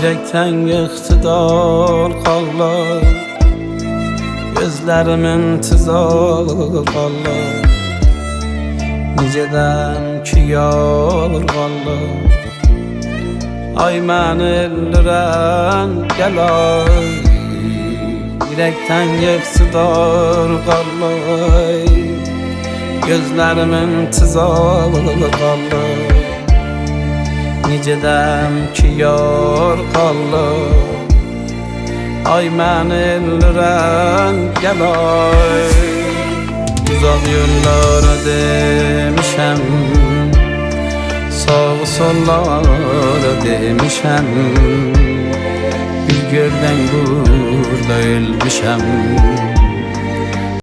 Yürekten iktidar qallar, gözlərimin tizar qallar. Necədən ki yar qallar, ay məni öldürən gəlay. Yürekten iktidar qallar, gözlərimin tizar qallar. Necədən ki yar qallar, ay məni öldürən gəlay. Uzaq yollara demişəm, sağ sollara demişəm, bir göldən burada ölmüşəm.